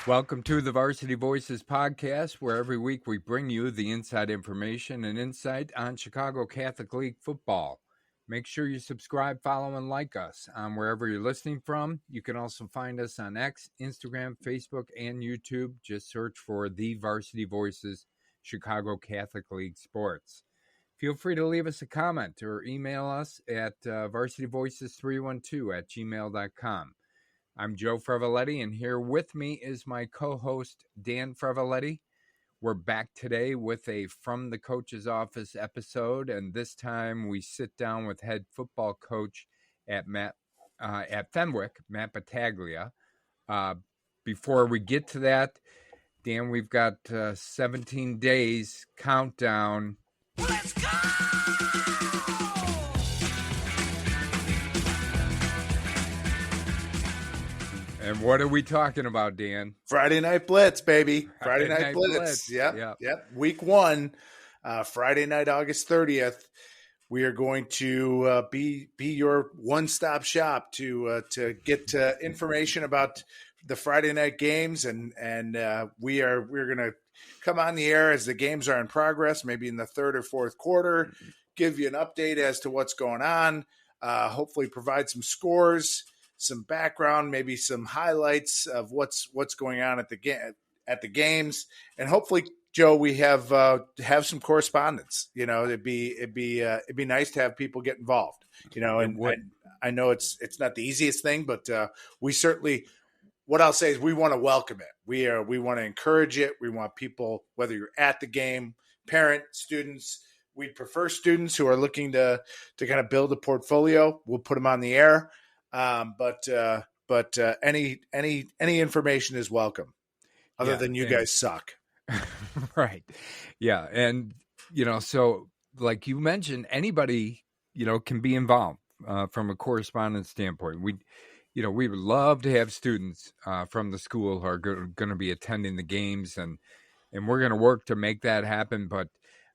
Welcome to the Varsity Voices Podcast, where every week we bring you the inside information and insight on Chicago Catholic League football. Make sure you subscribe, follow, and like us on wherever you're listening from. You can also find us on X, Instagram, Facebook, and YouTube. Just search for the Varsity Voices Chicago Catholic League Sports. Feel free to leave us a comment or email us at varsityvoices312@gmail.com. I'm Joe Frevaletti, and here with me is my co-host, Dan Frevaletti. We're back today with a From the Coach's Office episode, and this time we sit down with head football coach at Fenwick, Matt Battaglia. Before we get to that, Dan, we've got 17 days countdown. Let's go! And what are we talking about, Dan? Friday Night Blitz, baby. Friday Night Blitz. Yep. Week 1, Friday night, August 30th. We are going to be your one-stop shop to get information about the Friday night games, and we're going to come on the air as the games are in progress, maybe in the third or fourth quarter, give you an update as to what's going on, hopefully provide some scores, some background, maybe some highlights of what's going on at the games, and hopefully, Joe, we have some correspondence. You know, it'd be nice to have people get involved. You know, and I know it's not the easiest thing, but we certainly. What I'll say is we want to welcome it. We want to encourage it. We want people, whether you're at the game, parent, students. We'd prefer students who are looking to kind of build a portfolio. We'll put them on the air. But any information is welcome, other than you guys suck. Right. Yeah. And, so like you mentioned, anybody, can be involved from a correspondence standpoint. We would love to have students from the school who are going to be attending the games, and we're going to work to make that happen. But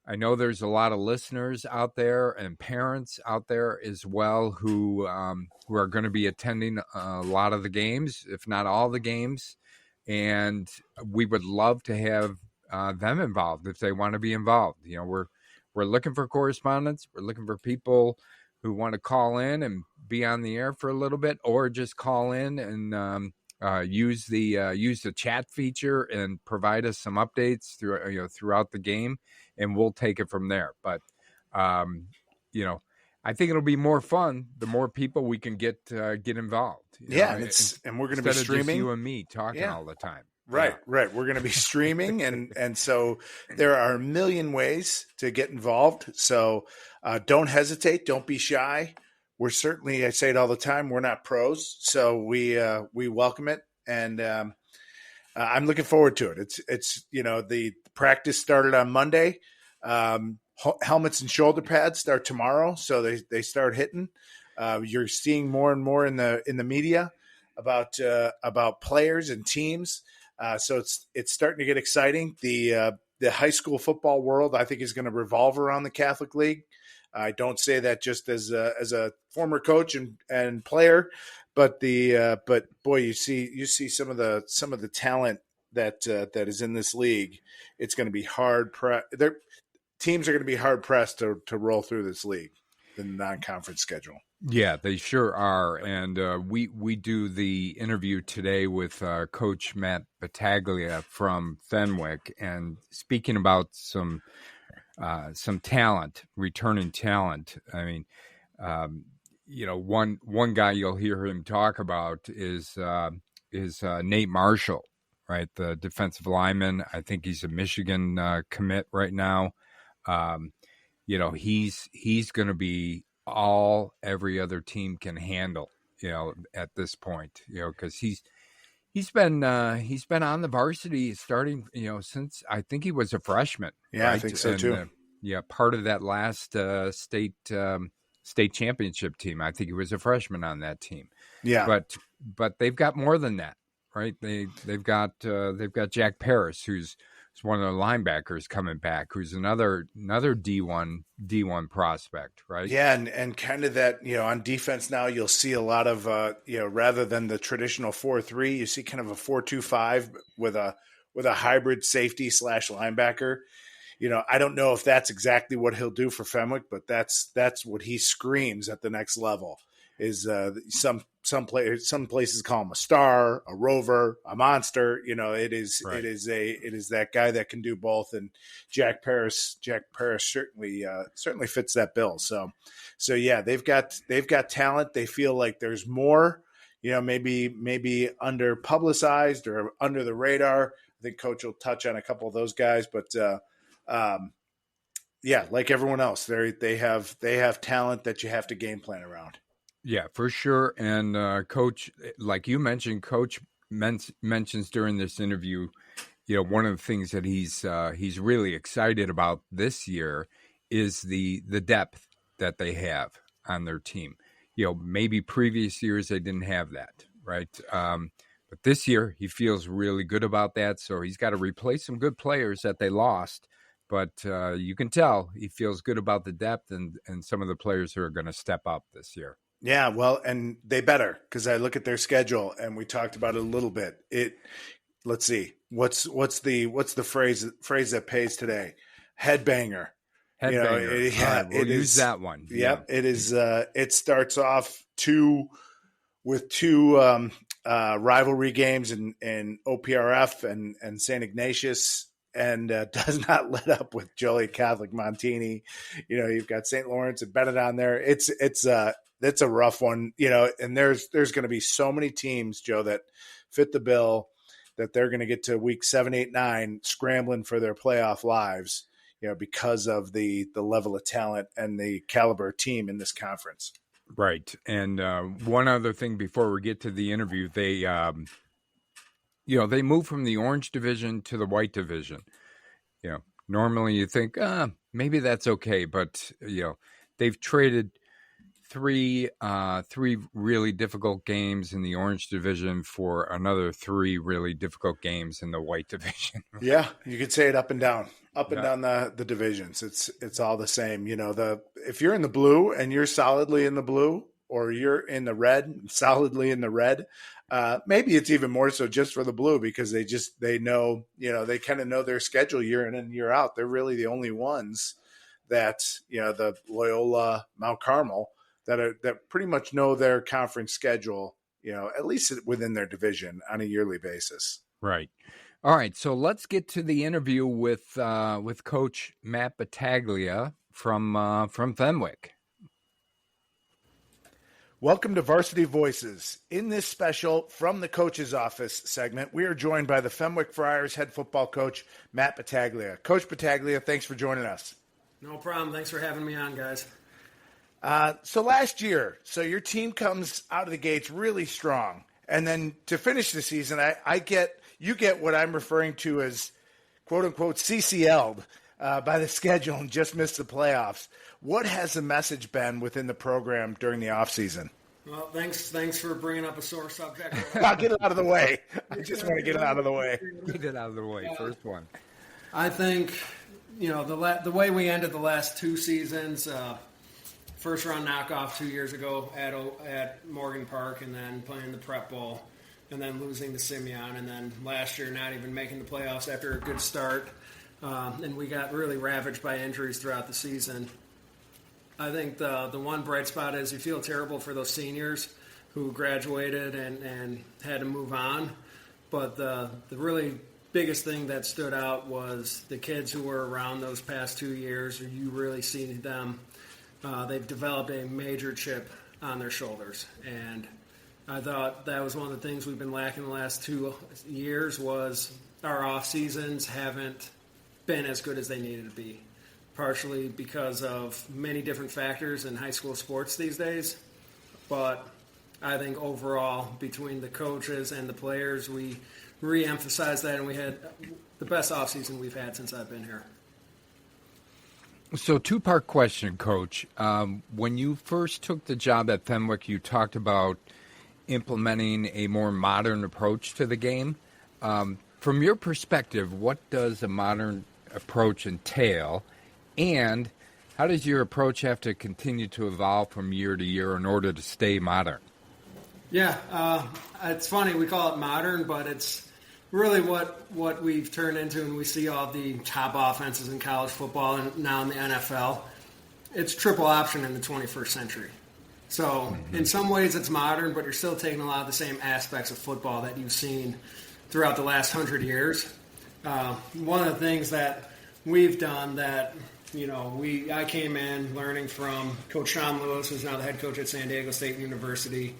I know there's a lot of listeners out there and parents out there as well who are going to be attending a lot of the games, if not all the games. And we would love to have them involved if they want to be involved. We're looking for correspondence. We're looking for people who want to call in and be on the air for a little bit, or just call in and use the chat feature and provide us some updates throughout the game, and we'll take it from there. But I think it'll be more fun the more people we can get involved. And we're going to be streaming. Just you and me talking all the time. Right. We're going to be streaming, and so there are a million ways to get involved. So don't hesitate. Don't be shy. We're certainly, I say it all the time, we're not pros, so we welcome it, and I'm looking forward to it. It's the practice started on Monday. Helmets and shoulder pads start tomorrow, so they start hitting. You're seeing more and more in the media about players and teams. So it's starting to get exciting. The high school football world, I think, is going to revolve around the Catholic League. I don't say that just as a former coach and player, but boy, you see some of the talent that is in this league. It's going to be teams are going to be hard pressed to roll through this league, the non-conference schedule. Yeah, they sure are. And we do the interview today with Coach Matt Battaglia from Fenwick, and speaking about some talent, returning talent. I mean, one guy you'll hear him talk about is Nate Marshall, right? The defensive lineman. I think he's a Michigan commit right now. He's going to be all every other team can handle, at this point, because he's been on the varsity starting, since I think he was a freshman. Yeah, right? I think so too. Part of that last state championship team. I think he was a freshman on that team. Yeah, but they've got more than that, right? They've got Jack Paris, who's is one of the linebackers coming back, who's another D1 prospect, right? Yeah, and kind of that, on defense now you'll see a lot of rather than the traditional 4-3, you see kind of a 4-2-5 with a hybrid safety / linebacker. I don't know if that's exactly what he'll do for Fenwick, but that's what he screams at the next level. Is some places call him a star, a rover, a monster. It is that guy that can do both. And Jack Paris certainly fits that bill. So yeah, they've got talent. They feel like there's more. Maybe under publicized or under the radar. I think Coach will touch on a couple of those guys, but yeah, like everyone else, they have talent that you have to game plan around. Yeah, for sure. And Coach, like you mentioned, Coach mentions during this interview, one of the things that he's really excited about this year is the depth that they have on their team. Maybe previous years they didn't have that, right? But this year he feels really good about that. So he's got to replace some good players that they lost. But you can tell he feels good about the depth and some of the players who are going to step up this year. Yeah, well, and they better, because I look at their schedule and we talked about it a little bit. Let's see, what's the phrase that pays today? Headbanger. Headbanger. We'll use that one. Yep, yeah. It is. It starts off with two rivalry games in OPRF and St. Ignatius. And does not let up with Joliet Catholic, Montini. You've got St. Lawrence and Bennett on there. It's a rough one. And there's going to be so many teams, Joe, that fit the bill that they're going to get to week 7, 8, 9 scrambling for their playoff lives. Because of the level of talent and the caliber team in this conference. Right. And one other thing before we get to the interview, they moved from the orange division to the white division. Normally you think, maybe that's okay. But, they've traded three really difficult games in the orange division for another 3 really difficult games in the white division. Yeah, you could say it up and down the divisions. It's all the same. If you're in the blue and you're solidly in the blue, or you're in the red, solidly in the red, maybe it's even more so just for the blue, because they know, they kind of know their schedule year in and year out. They're really the only ones that, the Loyola, Mount Carmel, that pretty much know their conference schedule, at least within their division on a yearly basis. Right. All right. So let's get to the interview with Coach Matt Battaglia from Fenwick. Welcome to Varsity Voices. In this special From the Coach's Office segment, we are joined by the Fenwick Friars head football coach, Matt Battaglia. Coach Battaglia, thanks for joining us. No problem. Thanks for having me on, guys. So last year, your team comes out of the gates really strong. And then to finish the season, you get what I'm referring to as quote-unquote CCL'd by the schedule and just missed the playoffs. What has the message been within the program during the offseason? Well, thanks for bringing up a sore subject. I'll get it out of the way. I just want to get it out of the way. Get it out of the way. First one. I think, the way we ended the last 2 seasons, first round knockoff 2 years ago at Morgan Park, and then playing the Prep Bowl, and then losing to Simeon, and then last year not even making the playoffs after a good start. And we got really ravaged by injuries throughout the season. I think the one bright spot is you feel terrible for those seniors who graduated and had to move on. But the really biggest thing that stood out was the kids who were around those past 2 years. You really see them. They've developed a major chip on their shoulders. And I thought that was one of the things we've been lacking the last 2 years was our off seasons haven't been as good as they needed to be. Partially because of many different factors in high school sports these days. But I think overall, between the coaches and the players, we re-emphasized that, and we had the best offseason we've had since I've been here. So 2-part question, Coach. When you first took the job at Fenwick, you talked about implementing a more modern approach to the game. from your perspective, what does a modern approach entail, and how does your approach have to continue to evolve from year to year in order to stay modern? Yeah, it's funny, we call it modern, but it's really what we've turned into, and we see all the top offenses in college football and now in the NFL. It's triple option in the 21st century. So in some ways it's modern, but you're still taking a lot of the same aspects of football that you've seen throughout the last 100 years. One of the things that we've done that, I came in learning from Coach Sean Lewis, who's now the head coach at San Diego State University,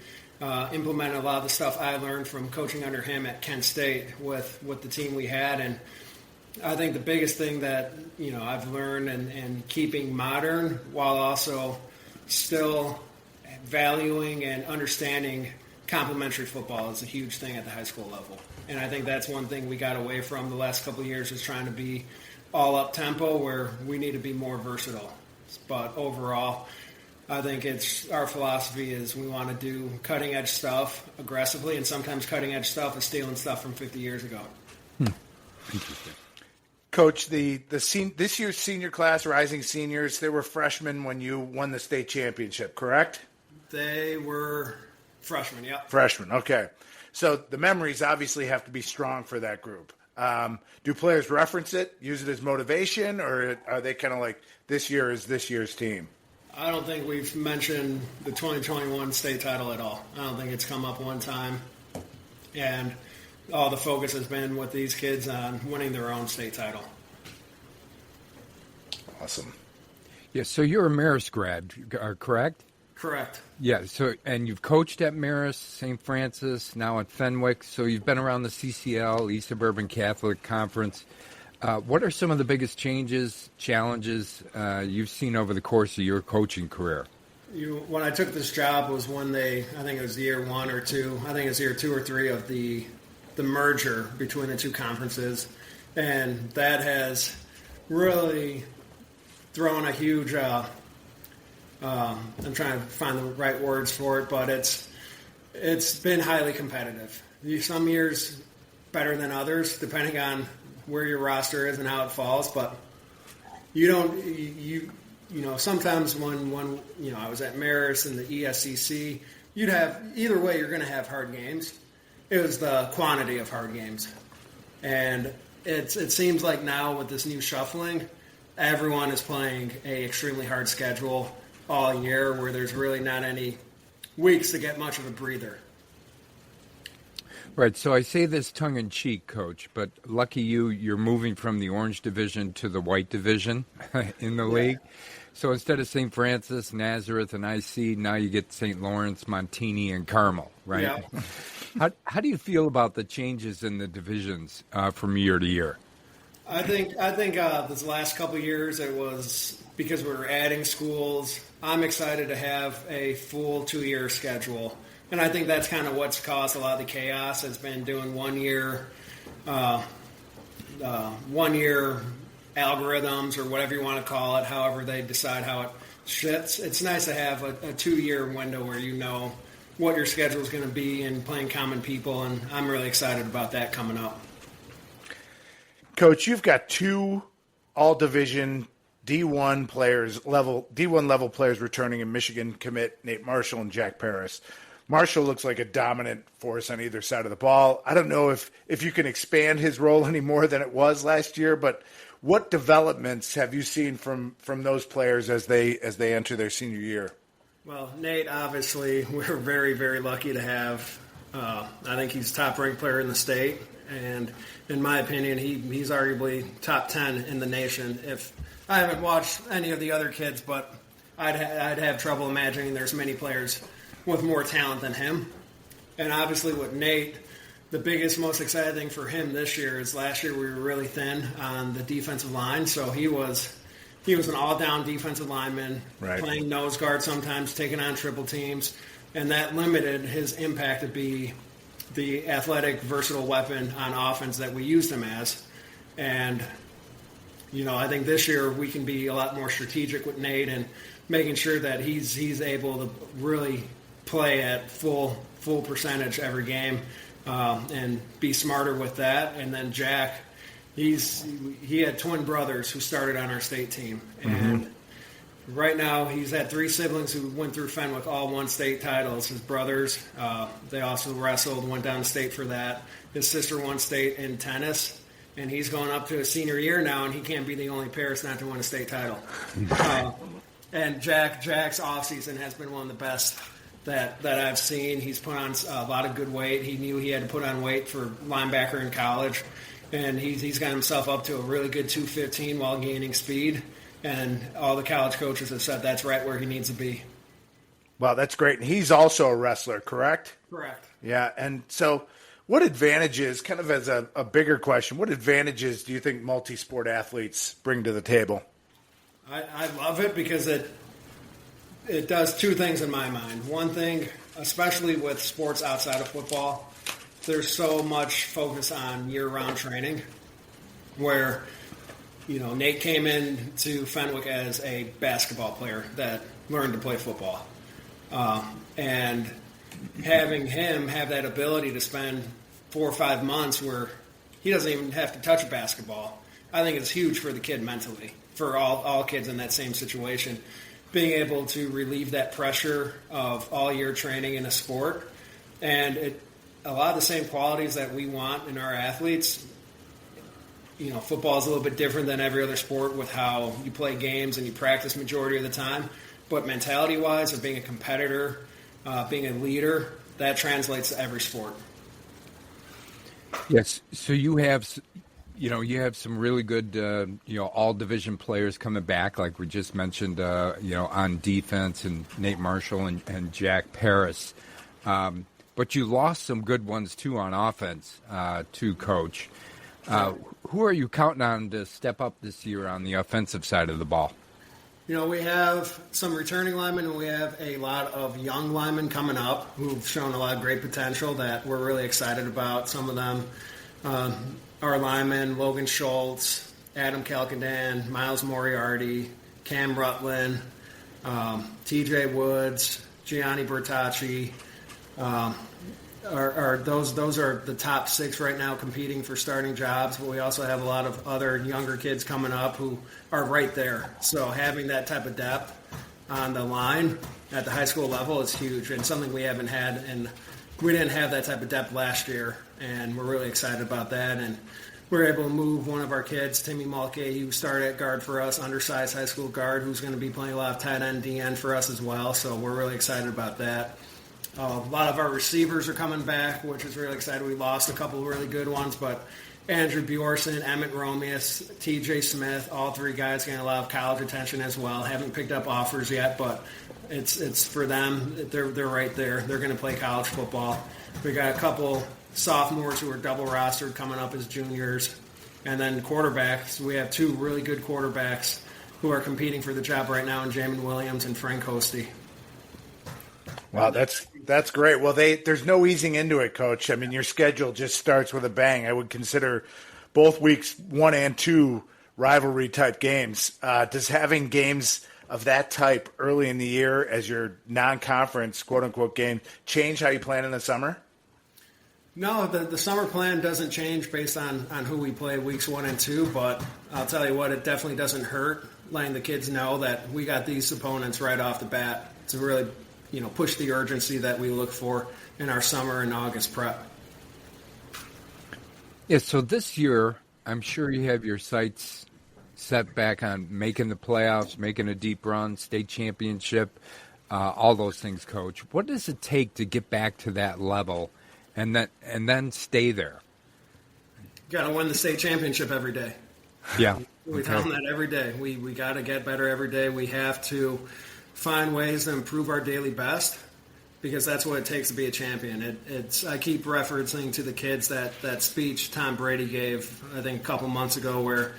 implemented a lot of the stuff I learned from coaching under him at Kent State with the team we had. And I think the biggest thing that, I've learned and keeping modern while also still valuing and understanding complementary football is a huge thing at the high school level. And I think that's one thing we got away from the last couple of years, is trying to be all up tempo, where we need to be more versatile. But overall, I think it's our philosophy is we want to do cutting edge stuff aggressively, and sometimes cutting edge stuff is stealing stuff from 50 years ago. Interesting. Coach, this year's senior class, rising seniors, they were freshmen when you won the state championship, correct? They were freshmen, yep. Freshmen, okay. So the memories obviously have to be strong for that group. Do players reference it, use it as motivation, or are they kind of like, this year is this year's team? I don't think we've mentioned the 2021 state title at all. I don't think it's come up one time. And all the focus has been with these kids on winning their own state title. Awesome. Yeah, so you're a Marist grad, correct? Correct. Yeah, so and you've coached at Marist, St. Francis, now at Fenwick, so you've been around the CCL, East Suburban Catholic Conference. What are some of the biggest challenges you've seen over the course of your coaching career? When I took this job was when I think it was year 1 or 2, I think it was year 2 or 3 of the merger between the two conferences. And that has really thrown a huge, I'm trying to find the right words for it, but it's been highly competitive. Some years better than others, depending on where your roster is and how it falls, but sometimes when I was at Marist and the ESCC, you'd have, either way, you're going to have hard games. It was the quantity of hard games. And it seems like now with this new shuffling, everyone is playing a extremely hard schedule all year, where there's really not any weeks to get much of a breather. Right, so I say this tongue-in-cheek, Coach, but lucky you're moving from the Orange Division to the White Division in the league. So instead of St. Francis, Nazareth, and IC, now you get St. Lawrence, Montini, and Carmel, right? Yeah. How do you feel about the changes in the divisions from year to year? I think this last couple of years, it was because we were adding schools. I'm excited to have a full 2-year schedule. And I think that's kind of what's caused a lot of the chaos. Has been doing 1 year algorithms, or whatever you want to call it, however they decide how it shifts. It's nice to have a 2-year window where you know what your schedule is going to be and playing common people, and I'm really excited about that coming up. Coach, you've got 2 all-division D1 level players returning in Michigan commit Nate Marshall and Jack Paris. Marshall looks like a dominant force on either side of the ball. I don't know if you can expand his role any more than it was last year, but what developments have you seen from those players as they enter their senior year? Well, Nate, obviously, we're very, very lucky to have. I think he's top-ranked player in the state, and in my opinion, he's arguably top 10 in the nation. If I haven't watched any of the other kids, but I'd have trouble imagining there's many players with more talent than him. And obviously with Nate, the biggest, most exciting thing for him this year is last year we were really thin on the defensive line. So he was an all-down defensive lineman, right, playing nose guard sometimes, taking on triple teams. And that limited his impact to be the athletic, versatile weapon on offense that we used him as. And, I think this year we can be a lot more strategic with Nate and making sure that he's able to really play at full percentage every game. and be smarter with that. And then Jack, he had twin brothers who started on our state team, and right now he's had 3 siblings who went through Fenwick, all won state titles. His brothers, they also wrestled, went down to state for that. His sister won state in tennis, and he's going up to his senior year now, and he can't be the only Paris not to win a state title. And Jack's offseason has been one of the best that I've seen. He's put on a lot of good weight. He knew he had to put on weight for linebacker in college, and he's got himself up to a really good 215 while gaining speed. And all the college coaches have said that's right where he needs to be. Wow, that's great. And he's also a wrestler, correct? Correct. Yeah, and so what advantages, kind of as a bigger question, what advantages do you think multi-sport athletes bring to the table? I love it because it does 2 things in my mind. One thing, especially with sports outside of football, there's so much focus on year-round training where, Nate came into Fenwick as a basketball player that learned to play football. And having him have that ability to spend 4 or 5 months where he doesn't even have to touch a basketball, I think it's huge for the kid mentally, for all kids in that same situation. Being able to relieve that pressure of all year training in a sport, and a lot of the same qualities that we want in our athletes. Football is a little bit different than every other sport with how you play games and you practice majority of the time. But mentality-wise, of being a competitor, being a leader, that translates to every sport. Yes. So you have some really good, all division players coming back, like we just mentioned, on defense, and Nate Marshall and Jack Paris. But you lost some good ones too on offense, too, Coach. Who are you counting on to step up this year on the offensive side of the ball? We have some returning linemen, and we have a lot of young linemen coming up who've shown a lot of great potential that we're really excited about. Some of them, our linemen, Logan Schultz, Adam Kalkadan, Miles Moriarty, Cam Rutland, TJ Woods, Gianni Bertacci. Those are the top 6 right now competing for starting jobs, but we also have a lot of other younger kids coming up who are right there. So having that type of depth on the line at the high school level is huge and something we haven't had, and we didn't have that type of depth last year, and we're really excited about that. And we're able to move one of our kids, Timmy Mulcahy, who started at guard for us, undersized high school guard, who's going to be playing a lot of tight end, DN for us as well, so we're really excited about that. A lot of our receivers are coming back, which is really exciting. We lost a couple of really good ones, but Andrew Bjorson, Emmett Romius, TJ Smith, all 3 guys getting a lot of college attention as well. Haven't picked up offers yet, but it's for them. They're right there. They're going to play college football. We got a couple sophomores who are double rostered coming up as juniors, and then quarterbacks. We have 2 really good quarterbacks who are competing for the job right now in Jamin Williams and Frank Hosty. Wow, that's great. Well, there's no easing into it, Coach. I mean, your schedule just starts with a bang. I would consider both weeks 1 and 2 rivalry type games. Does having games of that type early in the year as your non-conference quote unquote game change how you plan in the summer? No, the summer plan doesn't change based on who we play weeks 1 and 2, but I'll tell you what, it definitely doesn't hurt letting the kids know that we got these opponents right off the bat to really push the urgency that we look for in our summer and August prep. Yeah, so this year, I'm sure you have your sights set back on making the playoffs, making a deep run, state championship, all those things, Coach. What does it take to get back to that level and then stay there? Got to win the state championship every day. Yeah. We tell them that every day. We got to get better every day. We have to find ways to improve our daily best because that's what it takes to be a champion. I keep referencing to the kids that speech Tom Brady gave, I think, a couple months ago where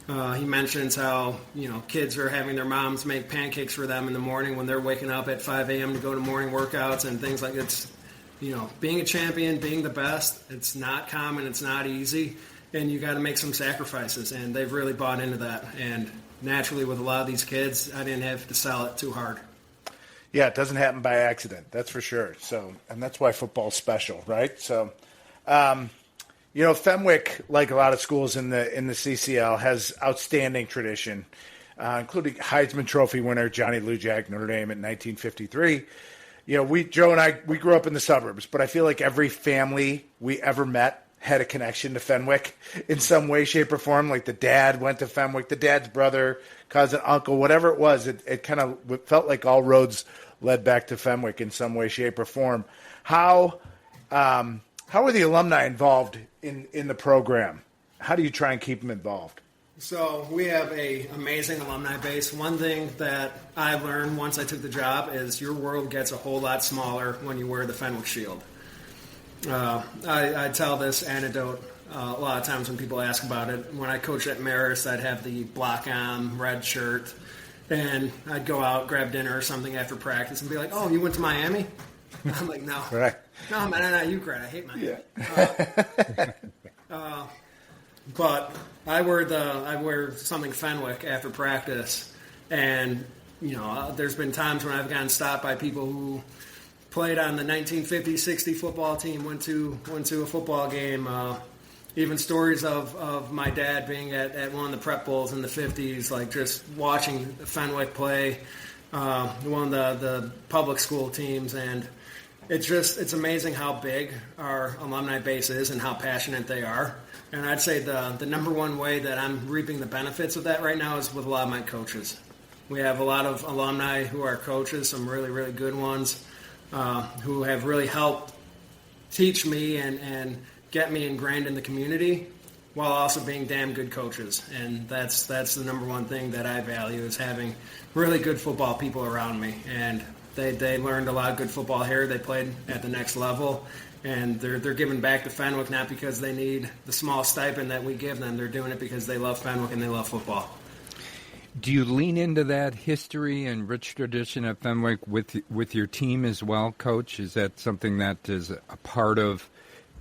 he mentions how, kids are having their moms make pancakes for them in the morning when they're waking up at 5 a.m. to go to morning workouts and things like it's, being a champion, being the best, it's not common, it's not easy, and you got to make some sacrifices, and they've really bought into that. And naturally, with a lot of these kids, I didn't have to sell it too hard. Yeah, it doesn't happen by accident, that's for sure. So, and that's why football's special, right? So, Fenwick, like a lot of schools in the CCL, has outstanding tradition, including Heisman Trophy winner Johnny Lujack, Notre Dame in 1953. Joe and I, we grew up in the suburbs, but I feel like every family we ever met had a connection to Fenwick in some way, shape, or form. Like the dad went to Fenwick, the dad's brother, cousin, uncle, whatever it was. It kind of felt like all roads led back to Fenwick in some way, shape, or form. How are the alumni involved in the program? How do you try and keep them involved? So we have an amazing alumni base. One thing that I learned once I took the job is your world gets a whole lot smaller when you wear the Fenwick shield. I tell this anecdote a lot of times when people ask about it. When I coached at Marist, I'd have the block on, red shirt, and I'd go out, grab dinner or something after practice and be like, "Oh, you went to Miami?" I'm like, "No. Right. No, man, I'm not Ukraine. I hate Miami." Yeah. But I wear something Fenwick after practice, and there's been times when I've gotten stopped by people who played on the 1950-60 football team, went to a football game. Even stories of my dad being at one of the prep bowls in the 50s, like just watching Fenwick play one of the public school teams, and it's amazing how big our alumni base is and how passionate they are. And I'd say the number one way that I'm reaping the benefits of that right now is with a lot of my coaches. We have a lot of alumni who are coaches, some really, really good ones, who have really helped teach me and get me ingrained in the community while also being damn good coaches. And that's the number one thing that I value, is having really good football people around me. And they learned a lot of good football here. They played at the next level. And they're giving back to Fenwick not because they need the small stipend that we give them. They're doing it because they love Fenwick and they love football. Do you lean into that history and rich tradition at Fenwick with your team as well, Coach? Is that something that is a part of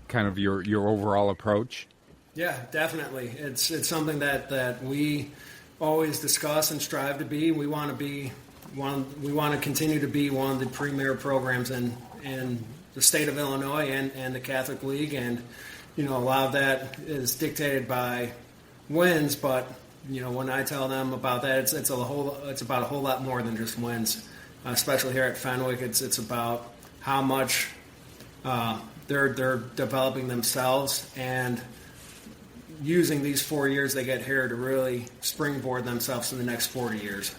kind of your overall approach? Yeah, definitely. It's something that we always discuss and strive to be. We want to be we want to continue to be one of the premier programs in the state of Illinois and the Catholic League, and a lot of that is dictated by wins. But when I tell them about that, it's about a whole lot more than just wins. Especially here at Fenwick, it's about how much they're developing themselves and using these 4 years they get here to really springboard themselves in the next 40 years.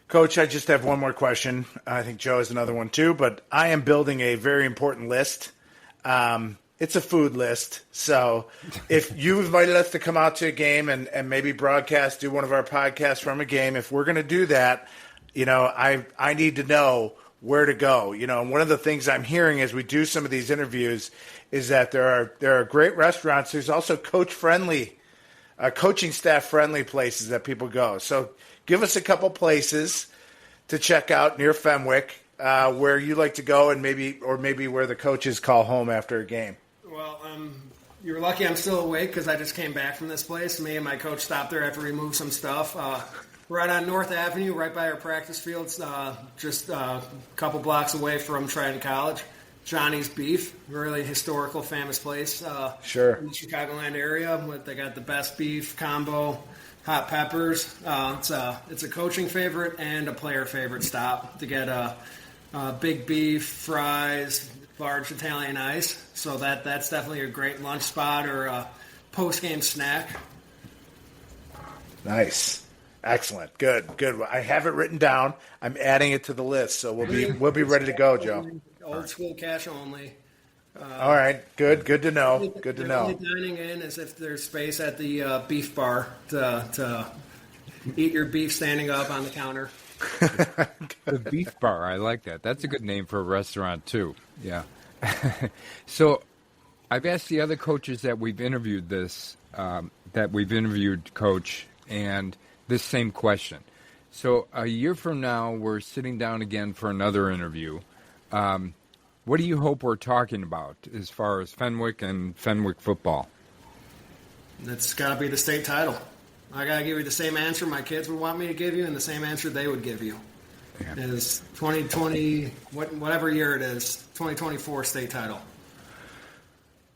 Coach, I just have one more question. I think Joe has another one too, but I am building a very important list. It's a food list. So if you invited us to come out to a game and maybe do one of our podcasts from a game, if we're going to do that, I need to know where to go. One of the things I'm hearing as we do some of these interviews is that there are great restaurants. There's also coaching staff friendly places that people go. So give us a couple places to check out near Fenwick where you like to go, and maybe where the coaches call home after a game. Well, you're lucky I'm still awake because I just came back from this place. Me and my coach stopped there after we moved some stuff. Right on North Avenue, right by our practice fields, just a couple blocks away from Trident College. Johnny's Beef, really historical, famous place. Sure. In the Chicagoland area. They got the best beef combo, hot peppers. It's a coaching favorite and a player favorite stop to get big beef, fries, large Italian ice. So that's definitely a great lunch spot or a post-game snack. Nice. Excellent. Good. I have it written down. I'm adding it to the list, so we'll be ready to go, Joe. Old school cash only. All right. Good to know. Good to know. Only dining in is if there's space at the beef bar to eat your beef standing up on the counter. The beef bar. I like that. That's a good name for a restaurant too. Yeah. So I've asked the other coaches that we've interviewed Coach, and this same question. So a year from now, we're sitting down again for another interview. What do you hope we're talking about as far as Fenwick and Fenwick football? It's got to be the state title. I got to give you the same answer my kids would want me to give you and the same answer they would give you. Yeah. It is 2020, whatever year it is, 2024 state title.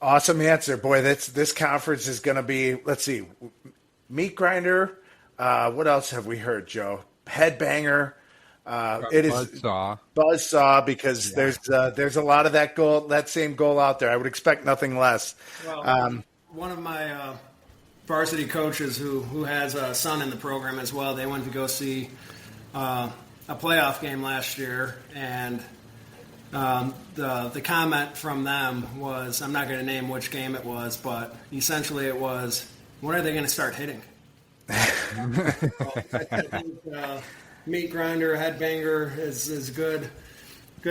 Awesome answer. Boy, this conference is going to be, let's see, meat grinder. What else have we heard, Joe? Headbanger. It is buzzsaw because there's a lot of that same goal out there. I would expect nothing less. Well, one of my varsity coaches who has a son in the program as well, they went to go see a playoff game last year, and the comment from them was, I'm not going to name which game it was, but essentially it was, when are they going to start hitting? I think meat grinder, headbanger is good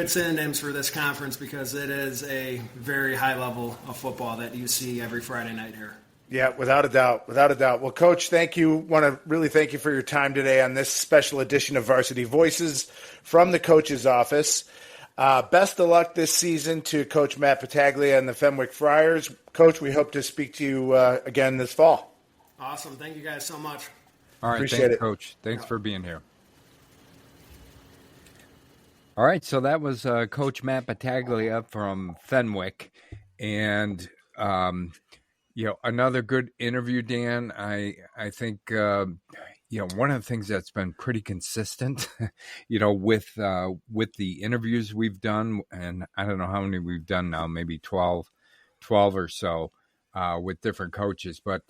synonyms for this conference because it is a very high level of football that you see every Friday night here. Yeah, without a doubt. Well, Coach, thank you. Want to really thank you for your time today on this special edition of Varsity Voices from the coach's office. Best of luck this season to Coach Matt Battaglia and the Fenwick Friars. Coach, we hope to speak to you again this fall. Awesome. Thank you guys so much. All right. Appreciate it, Coach. Thanks for being here. All right. So that was Coach Matt Battaglia from Fenwick. And, another good interview, Dan. I think, one of the things that's been pretty consistent, with the interviews we've done, and I don't know how many we've done now, maybe 12 or so with different coaches, but,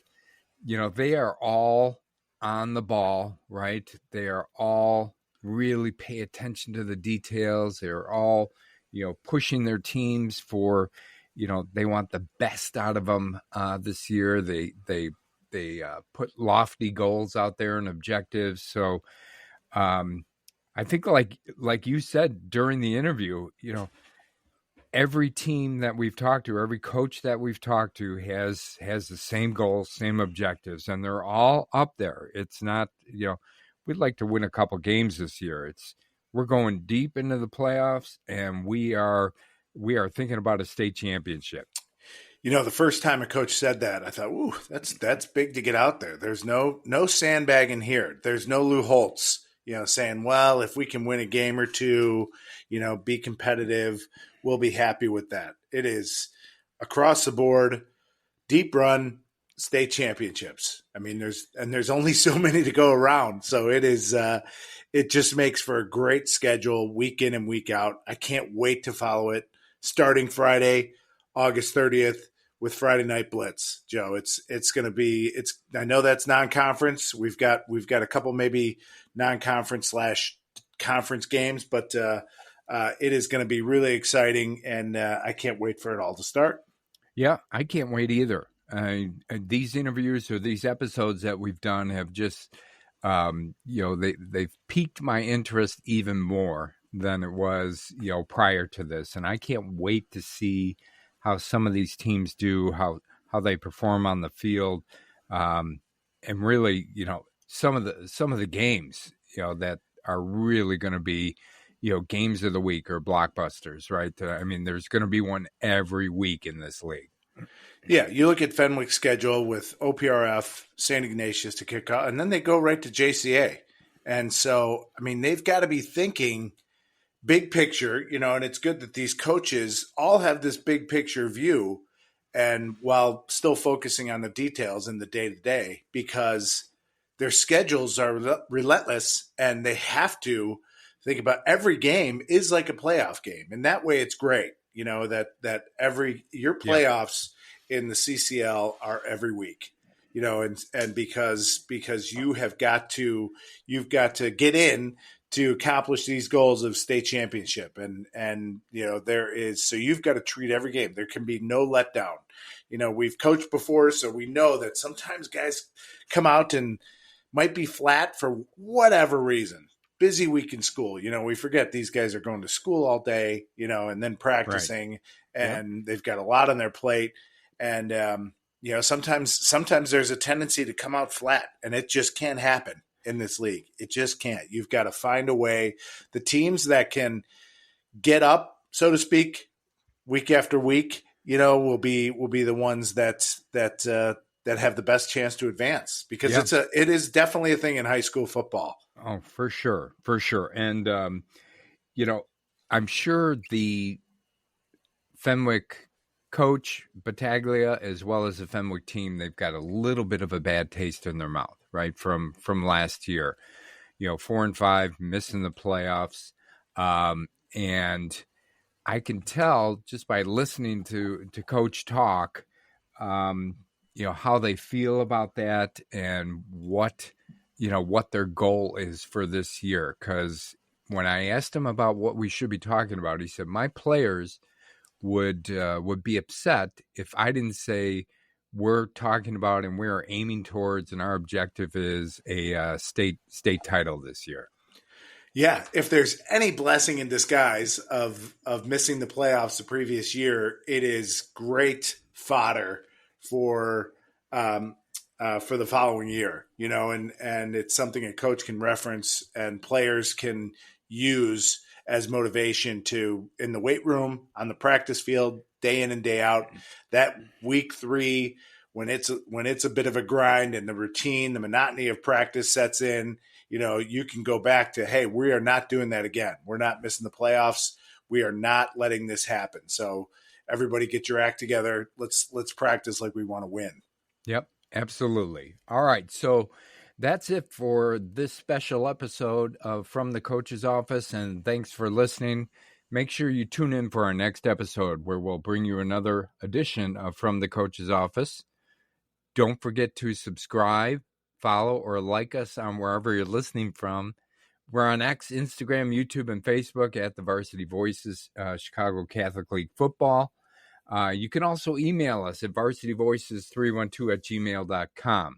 they are all on the ball, right? They are all really pay attention to the details. They're all, pushing their teams for, they want the best out of them this year. They put lofty goals out there and objectives. So I think like you said during the interview, every team that we've talked to, every coach that we've talked to has the same goals, same objectives, and they're all up there. It's not, we'd like to win a couple games this year. We're going deep into the playoffs, and we are thinking about a state championship. The first time a coach said that, I thought, ooh, that's big to get out there. There's no sandbagging here. There's no Lou Holtz, saying, well, if we can win a game or two, be competitive, we'll be happy with that. It is across the board, deep run, state championships. I mean, there's only so many to go around. So it is, it just makes for a great schedule week in and week out. I can't wait to follow it starting Friday, August 30th with Friday Night Blitz. Joe, it's going to be, I know that's non-conference. We've got a couple maybe non-conference / conference games, but it is going to be really exciting, and I can't wait for it all to start. Yeah, I can't wait either. These interviews or these episodes that we've done have just, they've piqued my interest even more than it was, prior to this. And I can't wait to see how some of these teams do, how they perform on the field. And really, some of the games, that are really going to be, games of the week or blockbusters, right? I mean, there's going to be one every week in this league. Yeah, you look at Fenwick's schedule with OPRF, St. Ignatius to kick off, and then they go right to JCA. And so, I mean, they've got to be thinking big picture, and it's good that these coaches all have this big picture view, and while still focusing on the details in the day-to-day, because their schedules are relentless, and they have to think about every game is like a playoff game. And that way it's great, that your playoffs in the CCL are every week, and because you've got to get in to accomplish these goals of state championship. And so you've got to treat every game. There can be no letdown. We've coached before, so we know that sometimes guys come out and might be flat for whatever reason. Busy week in school. We forget these guys are going to school all day, and then practicing, right. And they've got a lot on their plate. And, sometimes there's a tendency to come out flat, and it just can't happen in this league. It just can't. You've got to find a way. The teams that can get up, so to speak, week after week, will be the ones that have the best chance to advance, because it is definitely a thing in high school football. Oh, for sure. And, I'm sure the Fenwick Coach Battaglia, as well as the Fenwick team, they've got a little bit of a bad taste in their mouth, right, from last year. 4-5, missing the playoffs. And I can tell just by listening to Coach talk, how they feel about that and what their goal is for this year. Because when I asked him about what we should be talking about, he said, my players would be upset if I didn't say we're talking about and we're aiming towards and our objective is a state title this year. Yeah, if there's any blessing in disguise of missing the playoffs the previous year, it is great fodder for the following year, and it's something a coach can reference and players can use as motivation to, in the weight room, on the practice field, day in and day out. That week 3, when it's a bit of a grind and the routine, the monotony of practice sets in, you can go back to, hey, we are not doing that again. We're not missing the playoffs. We are not letting this happen. So everybody get your act together. Let's practice like we want to win. Yep, absolutely. All right, so that's it for this special episode of From the Coach's Office, and thanks for listening. Make sure you tune in for our next episode where we'll bring you another edition of From the Coach's Office. Don't forget to subscribe, follow, or like us on wherever you're listening from. We're on X, Instagram, YouTube, and Facebook at the Varsity Voices, Chicago Catholic League Football. You can also email us at varsityvoices312@gmail.com.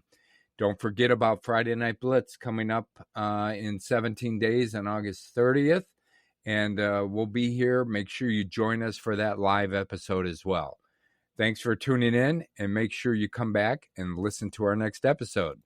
Don't forget about Friday Night Blitz coming up in 17 days on August 30th. And we'll be here. Make sure you join us for that live episode as well. Thanks for tuning in, and make sure you come back and listen to our next episode.